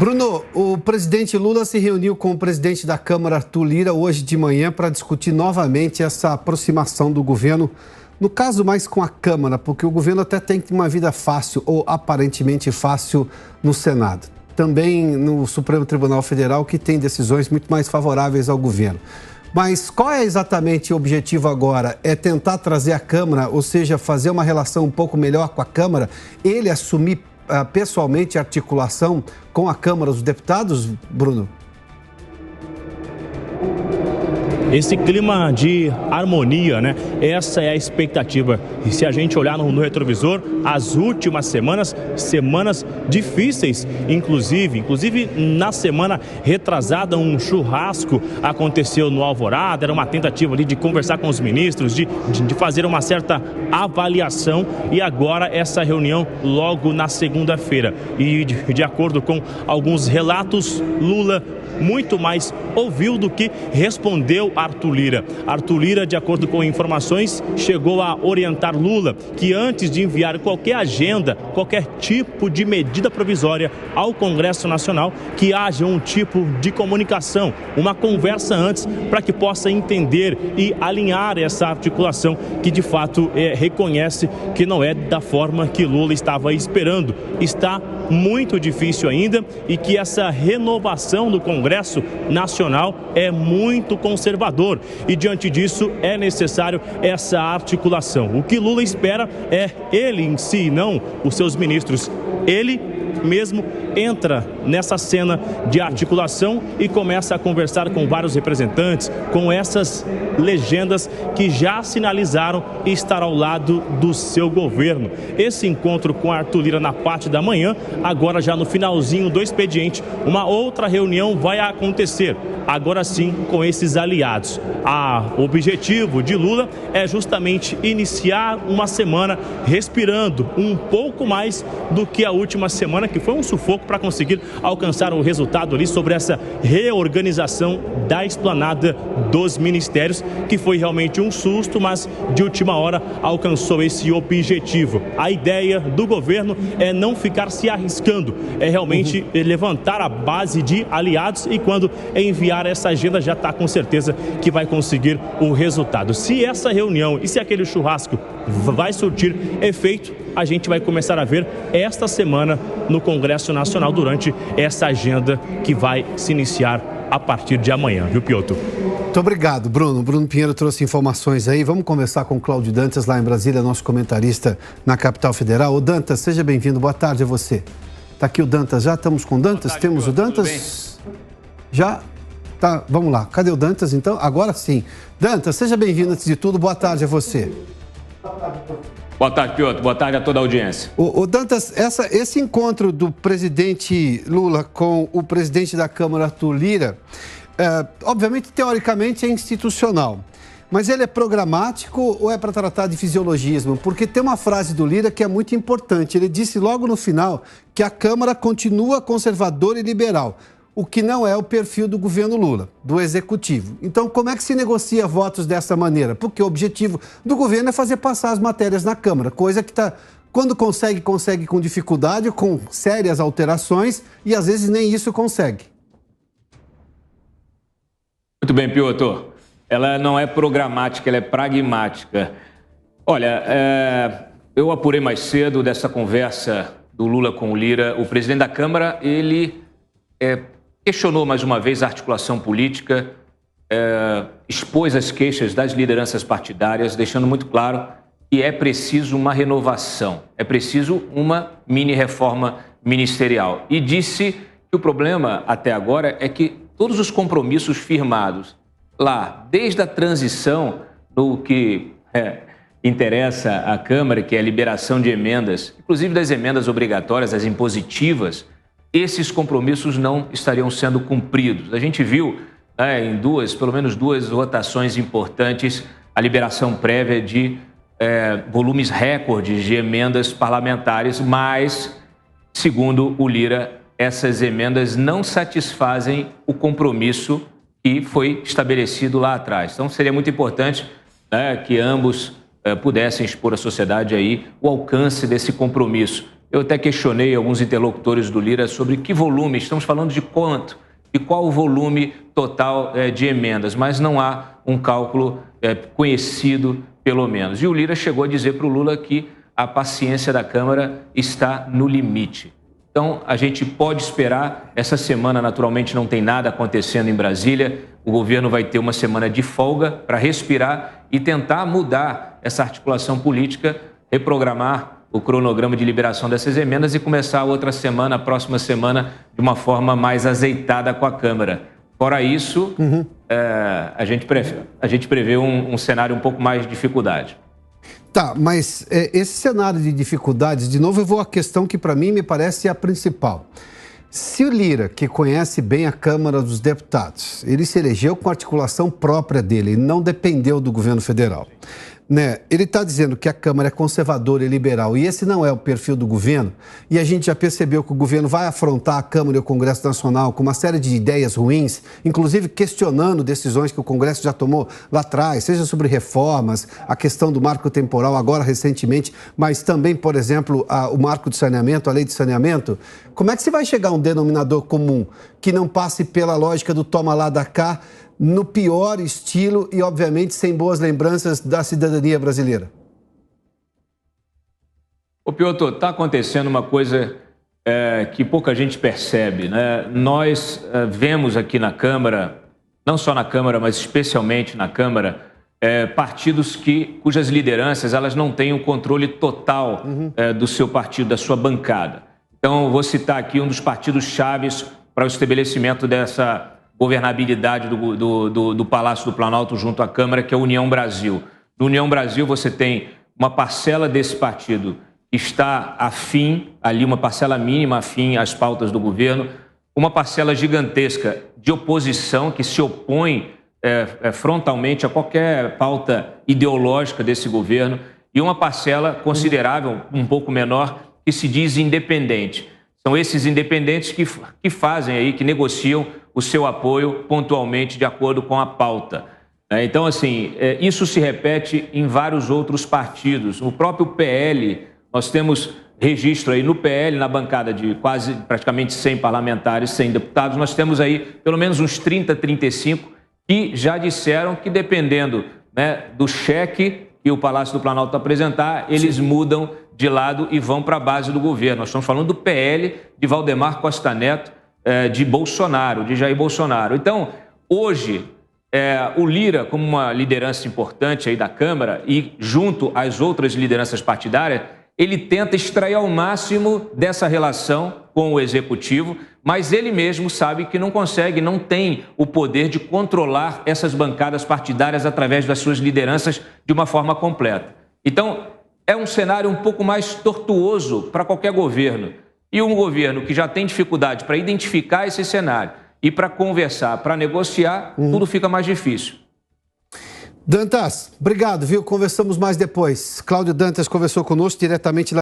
Bruno, o presidente Lula se reuniu com o presidente da Câmara, Arthur Lira, hoje de manhã para discutir novamente essa aproximação do governo, no caso mais com a Câmara, porque o governo até tem uma vida fácil, ou aparentemente fácil, no Senado. Também no Supremo Tribunal Federal, que tem decisões muito mais favoráveis ao governo. Mas qual é exatamente o objetivo agora? É tentar trazer a Câmara, ou seja, fazer uma relação um pouco melhor com a Câmara, ele assumir pessoalmente a articulação com a Câmara dos Deputados, Bruno? Esse clima de harmonia, né? Essa é a expectativa. E se a gente olhar no retrovisor, as últimas semanas difíceis, inclusive na semana retrasada, um churrasco aconteceu no Alvorada, era uma tentativa ali de conversar com os ministros, de fazer uma certa avaliação, e agora essa reunião logo na segunda-feira. E de acordo com alguns relatos, Lula muito mais ouviu do que respondeu Arthur Lira. Arthur Lira, de acordo com informações, chegou a orientar Lula que antes de enviar qualquer agenda, qualquer tipo de medida provisória ao Congresso Nacional, que haja um tipo de comunicação, uma conversa antes, para que possa entender e alinhar essa articulação que de fato reconhece que não é da forma que Lula estava esperando. Está muito difícil ainda, e que essa renovação do Congresso Nacional é muito conservador, e diante disso é necessário essa articulação. O que Lula espera é ele em si, não os seus ministros. Ele mesmo entra nessa cena de articulação e começa a conversar com vários representantes, com essas legendas que já sinalizaram estar ao lado do seu governo. Esse encontro com Arthur Lira na parte da manhã, agora já no finalzinho do expediente, uma outra reunião vai acontecer, agora sim com esses aliados. O objetivo de Lula é justamente iniciar uma semana respirando um pouco mais do que a última semana, que foi um sufoco para conseguir alcançar o resultado ali sobre essa reorganização da esplanada dos ministérios, que foi realmente um susto, mas de última hora alcançou esse objetivo. A ideia do governo é não ficar se arriscando, é realmente levantar a base de aliados, e quando enviar essa agenda já está com certeza que vai conseguir o resultado. Se essa reunião e se aquele churrasco vai surtir efeito, a gente vai começar a ver esta semana no Congresso Nacional, durante essa agenda que vai se iniciar a partir de amanhã, viu, Piotr? Muito obrigado, Bruno. Bruno Pinheiro trouxe informações aí. Vamos conversar com o Cláudio Dantas, lá em Brasília, nosso comentarista na capital federal. Ô, Dantas, seja bem-vindo. Boa tarde a você. Está aqui o Dantas. Já estamos com o Dantas? Tarde, temos Piotr. o Dantas? Já? Tá, vamos lá. Cadê o Dantas, então? Agora sim. Dantas, seja bem-vindo antes de tudo. Boa tarde a você. Boa tarde, Piotr. Boa tarde a toda a audiência. O Dantas, esse encontro do presidente Lula com o presidente da Câmara, Arthur Lira, obviamente, teoricamente, é institucional. Mas ele é programático ou é para tratar de fisiologismo? Porque tem uma frase do Lira que é muito importante. Ele disse logo no final que a Câmara continua conservadora e liberal, o que não é o perfil do governo Lula, do executivo. Então, como é que se negocia votos dessa maneira? Porque o objetivo do governo é fazer passar as matérias na Câmara, coisa que quando consegue com dificuldade, com sérias alterações, e às vezes nem isso consegue. Muito bem, Piotr. Ela não é programática, ela é pragmática. Olha, eu apurei mais cedo dessa conversa do Lula com o Lira. O presidente da Câmara, ele questionou mais uma vez a articulação política, expôs as queixas das lideranças partidárias, deixando muito claro que é preciso uma renovação, é preciso uma mini-reforma ministerial. E disse que o problema até agora é que todos os compromissos firmados lá, desde a transição, no que interessa à Câmara, que é a liberação de emendas, inclusive das emendas obrigatórias, as impositivas, esses compromissos não estariam sendo cumpridos. A gente viu em pelo menos duas votações importantes, a liberação prévia de volumes recordes de emendas parlamentares, mas, segundo o Lira, essas emendas não satisfazem o compromisso que foi estabelecido lá atrás. Então, seria muito importante que ambos pudessem expor à sociedade aí o alcance desse compromisso. Eu até questionei alguns interlocutores do Lira sobre que volume, estamos falando de quanto, e qual o volume total de emendas, mas não há um cálculo conhecido, pelo menos. E o Lira chegou a dizer para o Lula que a paciência da Câmara está no limite. Então, a gente pode esperar. Essa semana, naturalmente, não tem nada acontecendo em Brasília. O governo vai ter uma semana de folga para respirar e tentar mudar essa articulação política, reprogramar o cronograma de liberação dessas emendas e começar a outra semana, a próxima semana, de uma forma mais azeitada com a Câmara. Fora isso, a gente prevê um cenário um pouco mais de dificuldade. Tá, mas esse cenário de dificuldades, de novo, eu vou à questão que para mim me parece a principal. Se o Lira, que conhece bem a Câmara dos Deputados, ele se elegeu com articulação própria dele e não dependeu do governo federal, né? Ele está dizendo que a Câmara é conservadora e liberal e esse não é o perfil do governo, e a gente já percebeu que o governo vai afrontar a Câmara e o Congresso Nacional com uma série de ideias ruins, inclusive questionando decisões que o Congresso já tomou lá atrás, seja sobre reformas, a questão do marco temporal agora recentemente, mas também, por exemplo, o marco de saneamento, a lei de saneamento. Como é que se vai chegar a um denominador comum que não passe pela lógica do toma lá da cá, no pior estilo e, obviamente, sem boas lembranças da cidadania brasileira? Ô Piotr, está acontecendo uma coisa que pouca gente percebe, né? Nós vemos aqui na Câmara, não só na Câmara, mas especialmente na Câmara, partidos cujas lideranças elas não têm o controle total do seu partido, da sua bancada. Então, eu vou citar aqui um dos partidos chaves para o estabelecimento dessa governabilidade do Palácio do Planalto junto à Câmara, que é a União Brasil. No União Brasil, você tem uma parcela desse partido que está afim, ali uma parcela mínima afim às pautas do governo, uma parcela gigantesca de oposição que se opõe frontalmente a qualquer pauta ideológica desse governo e uma parcela considerável, um pouco menor, que se diz independente. São esses independentes que fazem aí, que negociam o seu apoio pontualmente de acordo com a pauta. Então, assim, isso se repete em vários outros partidos. O próprio PL, nós temos registro aí no PL, na bancada de praticamente 100 parlamentares, 100 deputados, nós temos aí pelo menos uns 30, 35 que já disseram que dependendo, né, do cheque que o Palácio do Planalto apresentar, eles mudam de lado e vão para a base do governo. Nós estamos falando do PL de Valdemar Costa Neto, de Bolsonaro, de Jair Bolsonaro. Então, hoje, o Lira, como uma liderança importante aí da Câmara e junto às outras lideranças partidárias, ele tenta extrair ao máximo dessa relação com o Executivo, mas ele mesmo sabe que não consegue, não tem o poder de controlar essas bancadas partidárias através das suas lideranças de uma forma completa. Então, é um cenário um pouco mais tortuoso para qualquer governo. E um governo que já tem dificuldade para identificar esse cenário e para conversar, para negociar, tudo fica mais difícil. Dantas, obrigado, viu? Conversamos mais depois. Cláudio Dantas conversou conosco diretamente lá.